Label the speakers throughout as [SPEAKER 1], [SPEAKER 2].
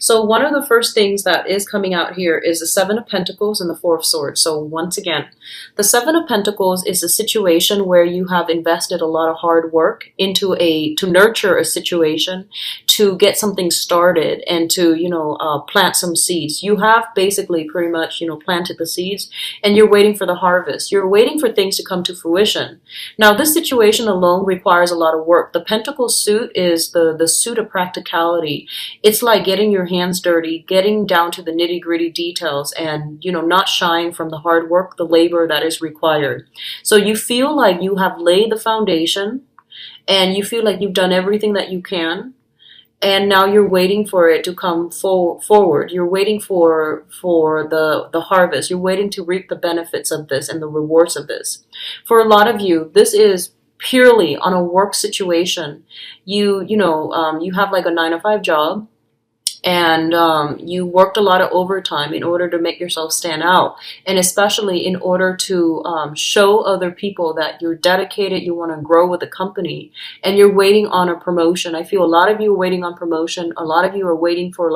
[SPEAKER 1] So one of the first things that is coming out here is the Seven of Pentacles and the Four of Swords. So once again, the Seven of Pentacles is a situation where you have invested a lot of hard work into to nurture a situation, to get something started, and to, plant some seeds. You have basically pretty much, planted the seeds, and you're waiting for the harvest. You're waiting for things to come to fruition. Now, this situation alone requires a lot of work. The Pentacle suit is the suit of practicality. It's like getting your hands dirty, getting down to the nitty-gritty details, and not shying from the hard work, the labor that is required. So you feel like you have laid the foundation, and you feel like you've done everything that you can, and now you're waiting for it to come forward. You're waiting for the harvest. You're waiting to reap the benefits of this and the rewards of this. For a lot of you, this is purely on a work situation. You have like a 9-to-5 job, and you worked a lot of overtime in order to make yourself stand out, and especially in order to show other people that you're dedicated, you want to grow with the company, and you're waiting on a promotion. I feel a lot of you are waiting on promotion. A lot of you are waiting for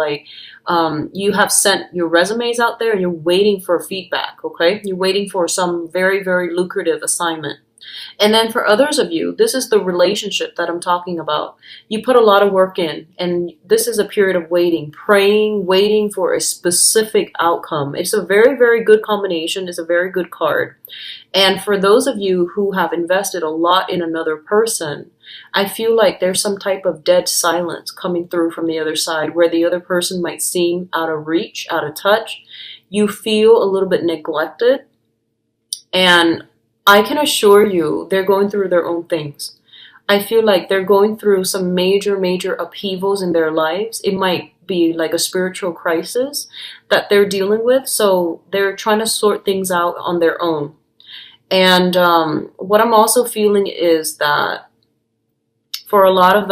[SPEAKER 1] you have sent your resumes out there and you're waiting for feedback, okay? You're waiting for some very, very lucrative assignment. And then for others of you, this is the relationship that I'm talking about. You put a lot of work in, and this is a period of waiting, praying, waiting for a specific outcome. It's a very, very good combination. It's a very good card. And for those of you who have invested a lot in another person, I feel like there's some type of dead silence coming through from the other side, where the other person might seem out of reach, out of touch. You feel a little bit neglected, and I can assure you they're going through their own things. I feel like they're going through some major, major upheavals in their lives. It might be like a spiritual crisis that they're dealing with. So they're trying to sort things out on their own. And what I'm also feeling is that for a lot of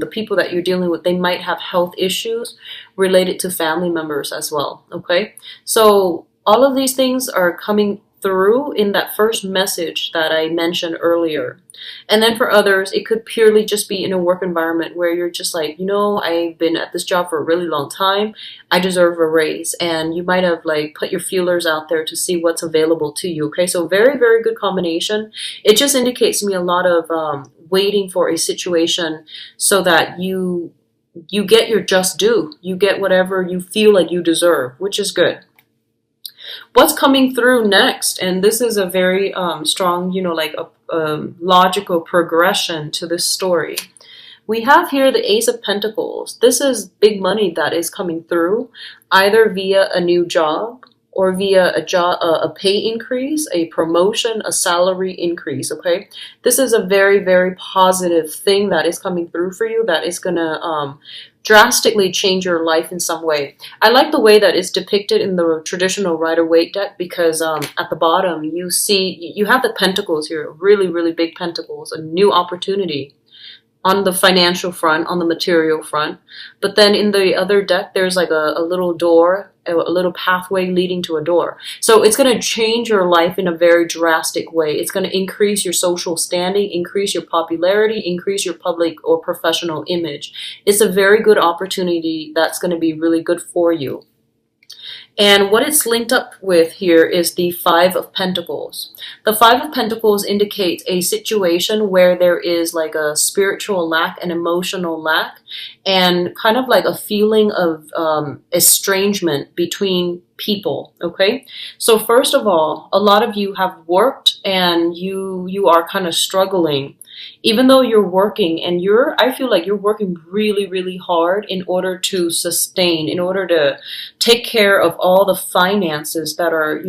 [SPEAKER 1] the people that you're dealing with, they might have health issues related to family members as well. Okay. So all of these things are coming through in that first message that I mentioned earlier. And then for others, it could purely just be in a work environment where you're just like, I've been at this job for a really long time. I deserve a raise. And you might have put your feelers out there to see what's available to you. Okay, so very, very good combination. It just indicates to me a lot of waiting for a situation so that you get your just due. You get whatever you feel like you deserve, which is good. What's coming through next, and this is a very strong, logical progression to this story. We have here the Ace of Pentacles. This is big money that is coming through, either via a new job or via a pay increase, a promotion, a salary increase, okay? This is a very, very positive thing that is coming through for you that is going to drastically change your life in some way. I like the way that it's depicted in the traditional Rider-Waite deck because at the bottom you see, you have the pentacles here, really, really big pentacles, a new opportunity on the financial front, on the material front. But then in the other deck, there's like a little door, a little pathway leading to a door. So it's going to change your life in a very drastic way. It's going to increase your social standing, increase your popularity, increase your public or professional image. It's a very good opportunity that's going to be really good for you. And what it's linked up with here is the Five of Pentacles. The Five of Pentacles indicates a situation where there is like a spiritual lack, an emotional lack, and kind of like a feeling of estrangement between people, okay? So first of all, a lot of you have worked and you are kind of struggling. Even though you're working and I feel like you're working really, really hard in order to sustain, in order to take care of all the finances that are,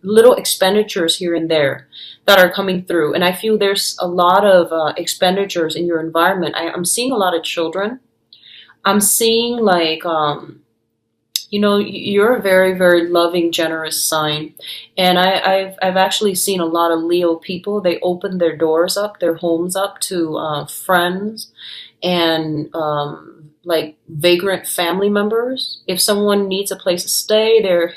[SPEAKER 1] little expenditures here and there that are coming through. And I feel there's a lot of expenditures in your environment. I'm seeing a lot of children. I'm seeing you're a very, very loving, generous sign. And I've actually seen a lot of Leo people. They open their doors up, their homes up to friends and like vagrant family members. If someone needs a place to stay, their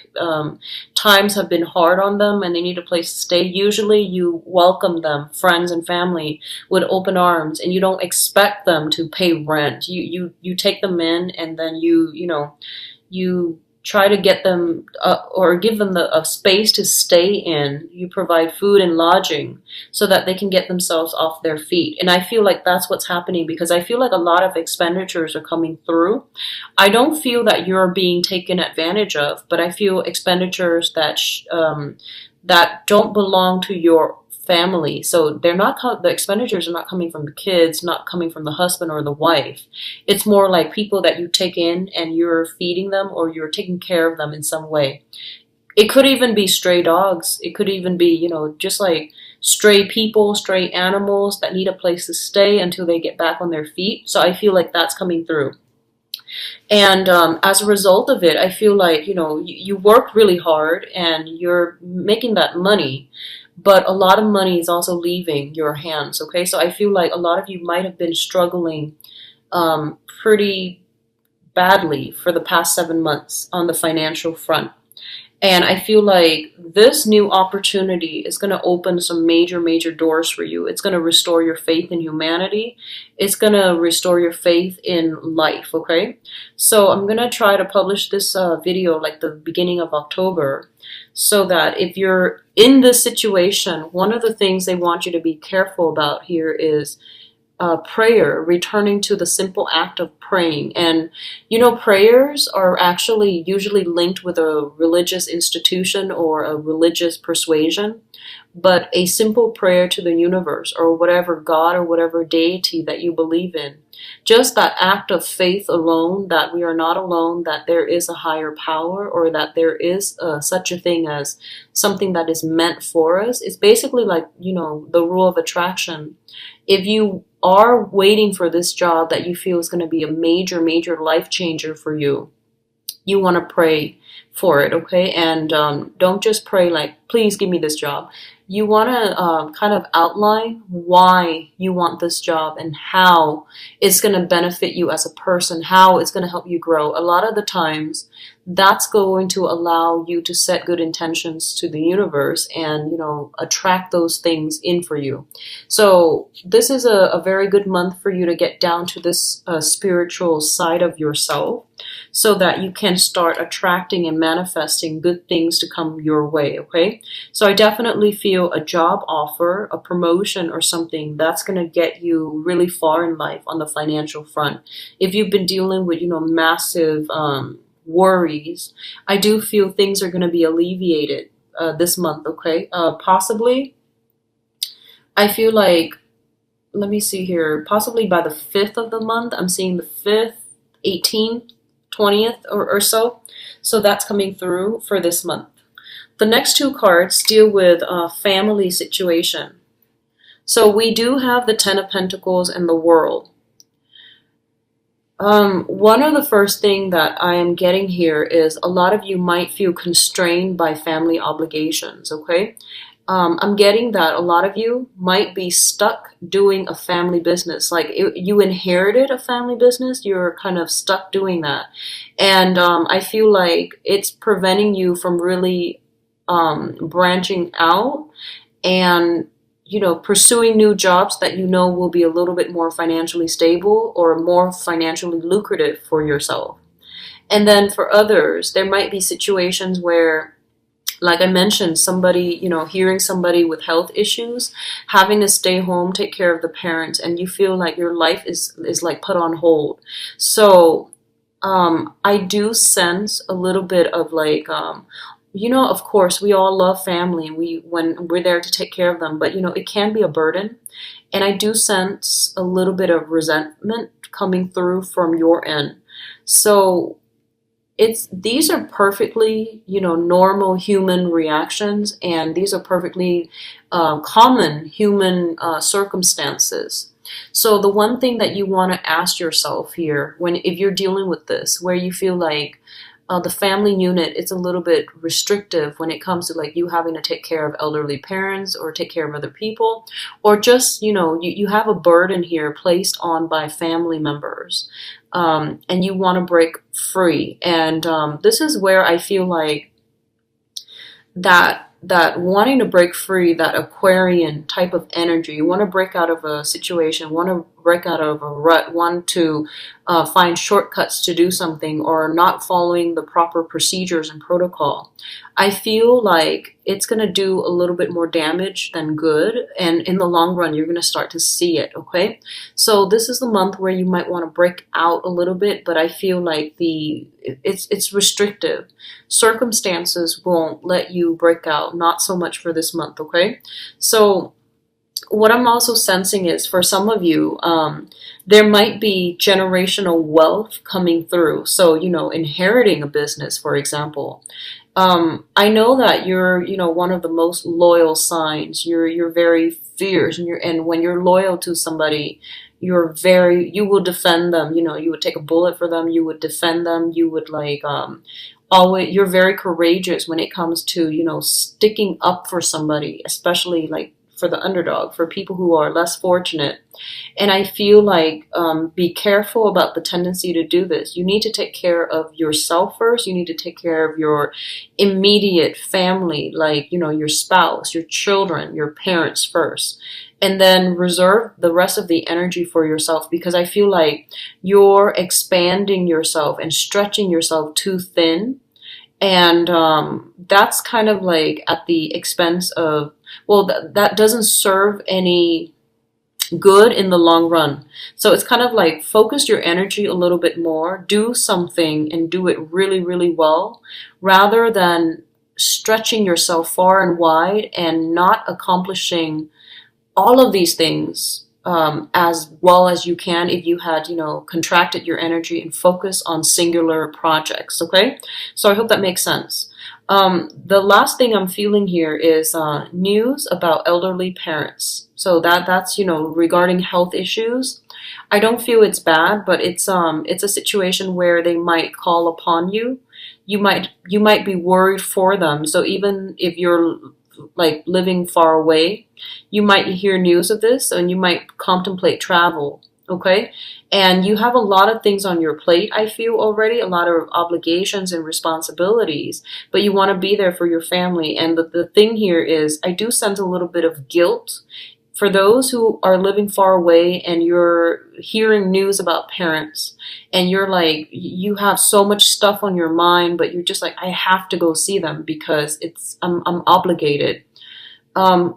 [SPEAKER 1] times have been hard on them and they need a place to stay, usually you welcome them, friends and family, with open arms, and you don't expect them to pay rent. You take them in, and then you try to get them or give them a space to stay in. You provide food and lodging so that they can get themselves off their feet. And I feel like that's what's happening, because I feel like a lot of expenditures are coming through. I don't feel that you're being taken advantage of, but I feel expenditures that don't belong to your family. So they're not the expenditures are not coming from the kids, not coming from the husband or the wife. It's more like people that you take in and you're feeding them or you're taking care of them in some way. It could even be stray dogs. It could even be, just like stray people, stray animals that need a place to stay until they get back on their feet. So I feel like that's coming through. And as a result of it, I feel like, you work really hard and you're making that money, but a lot of money is also leaving your hands, okay? So I feel like a lot of you might have been struggling pretty badly for the past 7 months on the financial front. And I feel like this new opportunity is going to open some major, major doors for you. It's going to restore your faith in humanity. It's going to restore your faith in life, okay? So I'm going to try to publish this video like the beginning of October, so that if you're in this situation, one of the things they want you to be careful about here is prayer, returning to the simple act of praying. And prayers are actually usually linked with a religious institution or a religious persuasion, but a simple prayer to the universe or whatever God or whatever deity that you believe in, just that act of faith alone, that we are not alone, that there is a higher power, or that there is such a thing as something that is meant for us. It's basically like, the rule of attraction. If you are waiting for this job that you feel is going to be a major, major life changer for you, you want to pray for it, okay? And don't just pray like, please give me this job. You want to kind of outline why you want this job and how it's going to benefit you as a person, how it's going to help you grow. A lot of the times, that's going to allow you to set good intentions to the universe and, attract those things in for you. So this is a very good month for you to get down to this spiritual side of yourself, so that you can start attracting and manifesting good things to come your way, okay? So I definitely feel a job offer, a promotion or something that's going to get you really far in life on the financial front. If you've been dealing with, massive worries, I do feel things are going to be alleviated this month, okay? Possibly, I feel like, let me see here, possibly by the 5th of the month, I'm seeing the 5th, 18th, 20th or so. So that's coming through for this month. The next two cards deal with a family situation. So we do have the Ten of Pentacles and the World. One of the first thing that I am getting here is a lot of you might feel constrained by family obligations, okay? I'm getting that a lot of you might be stuck doing a family business. Like you inherited a family business, you're kind of stuck doing that. And I feel like it's preventing you from really branching out and, pursuing new jobs that will be a little bit more financially stable or more financially lucrative for yourself. And then for others, there might be situations where, like I mentioned, somebody, hearing somebody with health issues, having to stay home, take care of the parents, and you feel like your life is like put on hold. So I do sense a little bit of like, of course, we all love family when we're there to take care of them, but it can be a burden. And I do sense a little bit of resentment coming through from your end. So these are perfectly, normal human reactions, and these are perfectly common human circumstances. So the one thing that you want to ask yourself here, if you're dealing with this, where you feel like the family unit is a little bit restrictive when it comes to like you having to take care of elderly parents or take care of other people, or just, you have a burden here placed on by family members. and you want to break free. And this is where I feel like that wanting to break free, that Aquarian type of energy. You want to break out of a situation, want to break out of a rut, want to find shortcuts to do something, or not following the proper procedures and protocol. I feel like it's going to do a little bit more damage than good, and in the long run you're going to start to see it. Okay, so this is the month where you might want to break out a little bit, but I feel like it's restrictive. Circumstances won't let you break out, not so much for this month. Okay, so what I'm also sensing is, for some of you, there might be generational wealth coming through. So, inheriting a business, for example. I know that you're, one of the most loyal signs. You're very fierce, and when you're loyal to somebody, you will defend them. You would take a bullet for them. You would defend them. You would always. You're very courageous when it comes to, sticking up for somebody, especially like for the underdog, for people who are less fortunate. And I feel like, be careful about the tendency to do this. You need to take care of yourself first. You need to take care of your immediate family, like, your spouse, your children, your parents first. And then reserve the rest of the energy for yourself, because I feel like you're expanding yourself and stretching yourself too thin. And that's kind of like at the expense of, well, that doesn't serve any good in the long run. So it's kind of like, focus your energy a little bit more, do something and do it really, really well, rather than stretching yourself far and wide and not accomplishing all of these things as well as you can if you had, contracted your energy and focus on singular projects. Okay, so I hope that makes sense. The last thing I'm feeling here is news about elderly parents. So that's regarding health issues. I don't feel it's bad, but it's a situation where they might call upon you. You might be worried for them. So even if you're like living far away, you might hear news of this and you might contemplate travel. Okay, and you have a lot of things on your plate, I feel already, a lot of obligations and responsibilities, but you want to be there for your family. And the thing here is, I do sense a little bit of guilt for those who are living far away, and you're hearing news about parents, and you're like, you have so much stuff on your mind, but you're just like, I have to go see them because I'm obligated.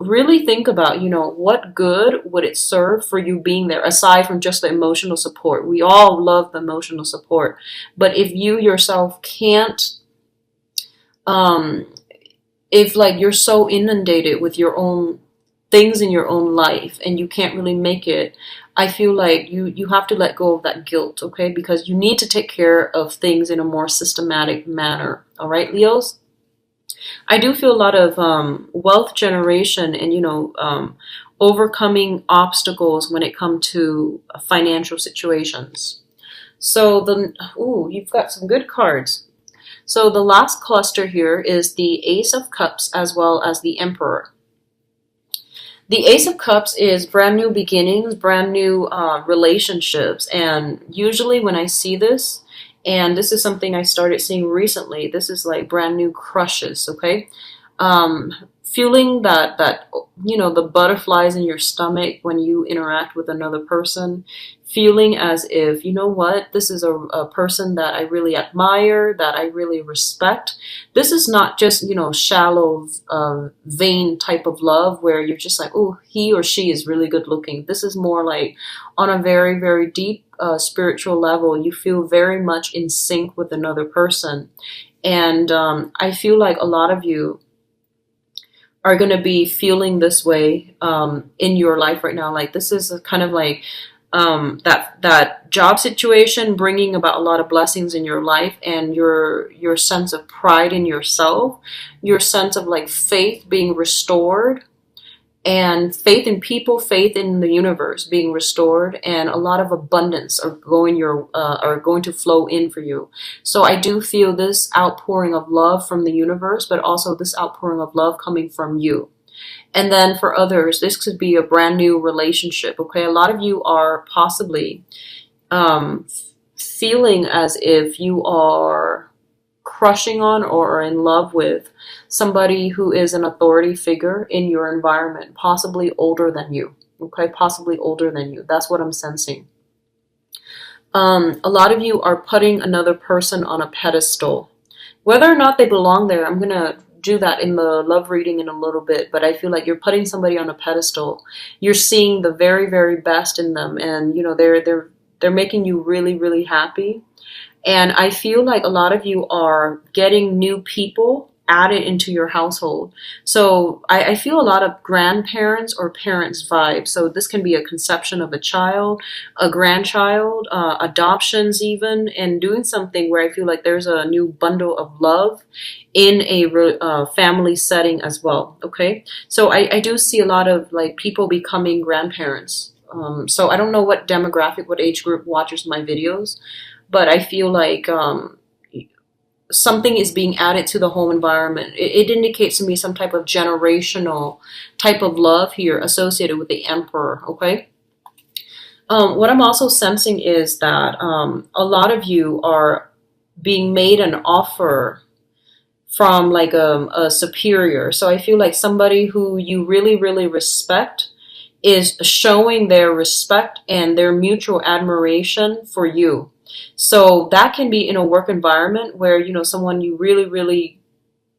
[SPEAKER 1] Really think about, what good would it serve for you being there, aside from just the emotional support. We all love the emotional support, but if you yourself can't, if like you're so inundated with your own things in your own life and you can't really make it, I feel like you have to let go of that guilt, okay? Because you need to take care of things in a more systematic manner. All right, Leos? I do feel a lot of wealth generation and, overcoming obstacles when it comes to financial situations. So you've got some good cards. So the last cluster here is the Ace of Cups as well as the Emperor. The Ace of Cups is brand new beginnings, brand new relationships. And usually when I see this, and this is something I started seeing recently, this is like brand new crushes, okay? Feeling that the butterflies in your stomach when you interact with another person, feeling as if, this is a person that I really admire, that I really respect. This is not just, shallow, vain type of love where you're just like, oh, he or she is really good looking. This is more like on a very, very deep spiritual level. You feel very much in sync with another person. And I feel like a lot of you are going to be feeling this way in your life right now. Like, this is kind of like that job situation bringing about a lot of blessings in your life, and your sense of pride in yourself, your sense of like faith being restored, and faith in people, faith in the universe being restored, and a lot of abundance are going to flow in for you. So I do feel this outpouring of love from the universe, but also this outpouring of love coming from you. And then for others, this could be a brand new relationship. Okay, a lot of you are possibly feeling as if you are crushing on or are in love with somebody who is an authority figure in your environment, possibly older than you. Okay, possibly older than you. That's what I'm sensing. A lot of you are putting another person on a pedestal. Whether or not they belong there, I'm going to do that in the love reading in a little bit, but I feel like you're putting somebody on a pedestal. You're seeing the very, very best in them, and you know they're making you really, really happy. And I feel like a lot of you are getting new people added into your household. So I feel a lot of grandparents or parents vibes. So this can be a conception of a child, a grandchild, adoptions even, and doing something where I feel like there's a new bundle of love in a family setting as well. Okay. So I do see a lot of like people becoming grandparents. So I don't know what demographic, what age group watches my videos, but I feel like something is being added to the home environment. It indicates to me some type of generational type of love here associated with the emperor, okay? What I'm also sensing is that a lot of you are being made an offer from like a superior. So I feel like somebody who you really, really respect is showing their respect and their mutual admiration for you. So that can be in a work environment where, you know, someone you really, really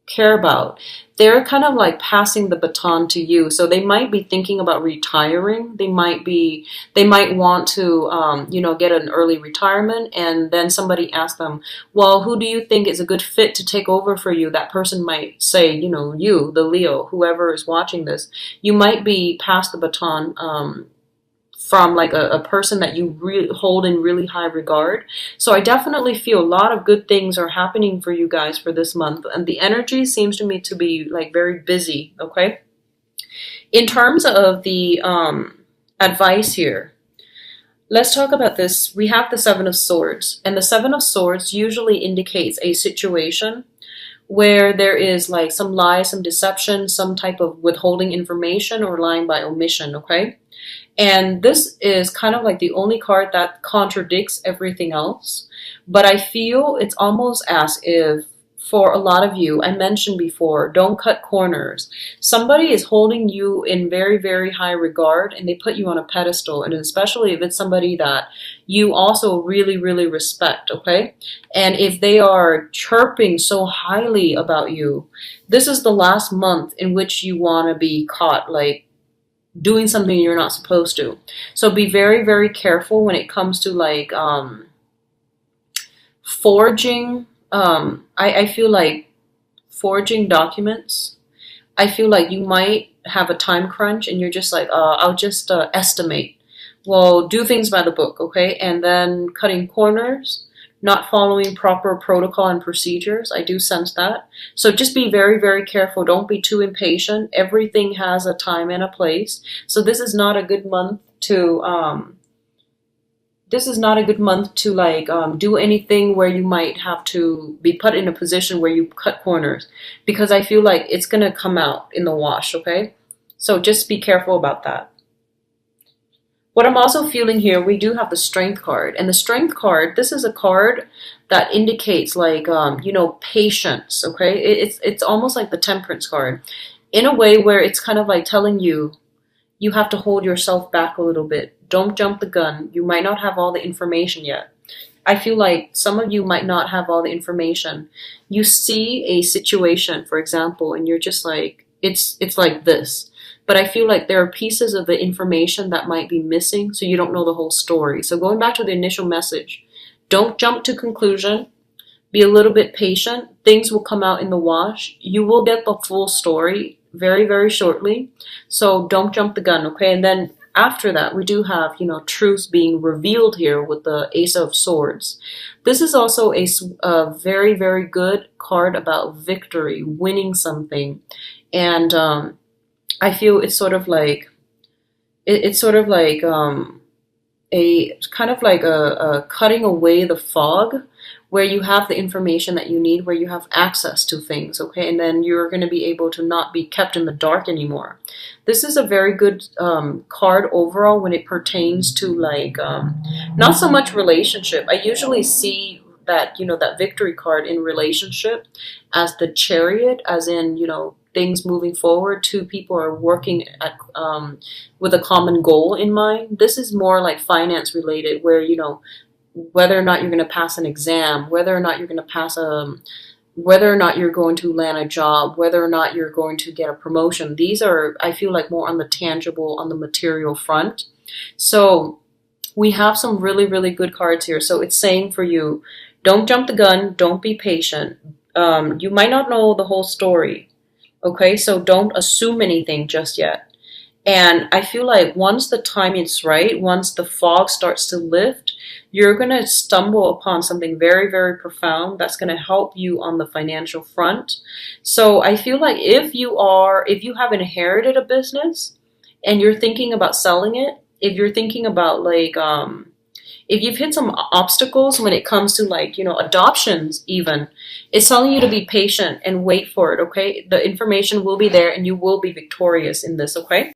[SPEAKER 1] care about, they're kind of like passing the baton to you. So they might be thinking about retiring. They might want to, you know, get an early retirement. And then somebody asks them, well, who do you think is a good fit to take over for you? That person might say, you know, you, the Leo, whoever is watching this, you might be passed the baton, from like a person that you really hold in really high regard. So I definitely feel a lot of good things are happening for you guys for this month. And the energy seems to me to be like very busy, okay? In terms of the advice here, let's talk about this. We have the Seven of Swords. And the Seven of Swords usually indicates a situation where there is like some lie, some deception, some type of withholding information or lying by omission, okay? And this is kind of like the only card that contradicts everything else. But I feel it's almost as if for a lot of you, I mentioned before, don't cut corners. Somebody is holding you in very, very high regard and they put you on a pedestal. And especially if it's somebody that you also really, really respect, okay? And if they are chirping so highly about you, this is the last month in which you want to be caught, like, doing something you're not supposed to. So be very, very careful when it comes to like forging. I feel like forging documents. I feel like you might have a time crunch and you're just like, I'll just estimate. Well, do things by the book, okay? And then cutting corners, not following proper protocol and procedures. I do sense that. So just be very, very careful. Don't be too impatient. Everything has a time and a place. So this is not a good month to like do anything where you might have to be put in a position where you cut corners, because I feel like it's going to come out in the wash, okay? So just be careful about that. What I'm also feeling here, we do have the Strength card. And the Strength card, this is a card that indicates like, you know, patience, okay? It's almost like the Temperance card in a way where it's kind of like telling you, you have to hold yourself back a little bit. Don't jump the gun. You might not have all the information yet. I feel like some of you might not have all the information. You see a situation, for example, and you're just like, it's like this. But I feel like there are pieces of the information that might be missing, so you don't know the whole story. So going back to the initial message, don't jump to conclusion. Be a little bit patient. Things will come out in the wash. You will get the full story very, very shortly. So don't jump the gun, okay? And then after that, we do have, you know, truths being revealed here with the Ace of Swords. This is also a very, very good card about victory, winning something. And I feel it's sort of like a kind of like a cutting away the fog, where you have the information that you need, where you have access to things, okay? And then you're going to be able to not be kept in the dark anymore. This is a very good card overall when it pertains to like not so much relationship. I usually see that, you know, that victory card in relationship as the chariot, as in, you know, things moving forward. Two people are working at with a common goal in mind. This is more like finance related, where, you know, whether or not you're going to pass an exam, whether or not you're going to pass a, whether or not you're going to land a job, whether or not you're going to get a promotion. These are, I feel like, more on the tangible, on the material front. So we have some really, really good cards here. So it's saying for you, don't jump the gun, don't be patient. You might not know the whole story, okay? So don't assume anything just yet. And I feel like once the time is right, once the fog starts to lift, you're going to stumble upon something very, very profound that's going to help you on the financial front. So I feel like if you have inherited a business and you're thinking about selling it, if you're thinking about like, if you've hit some obstacles when it comes to like, you know, adoptions even, it's telling you to be patient and wait for it, okay? The information will be there and you will be victorious in this, okay?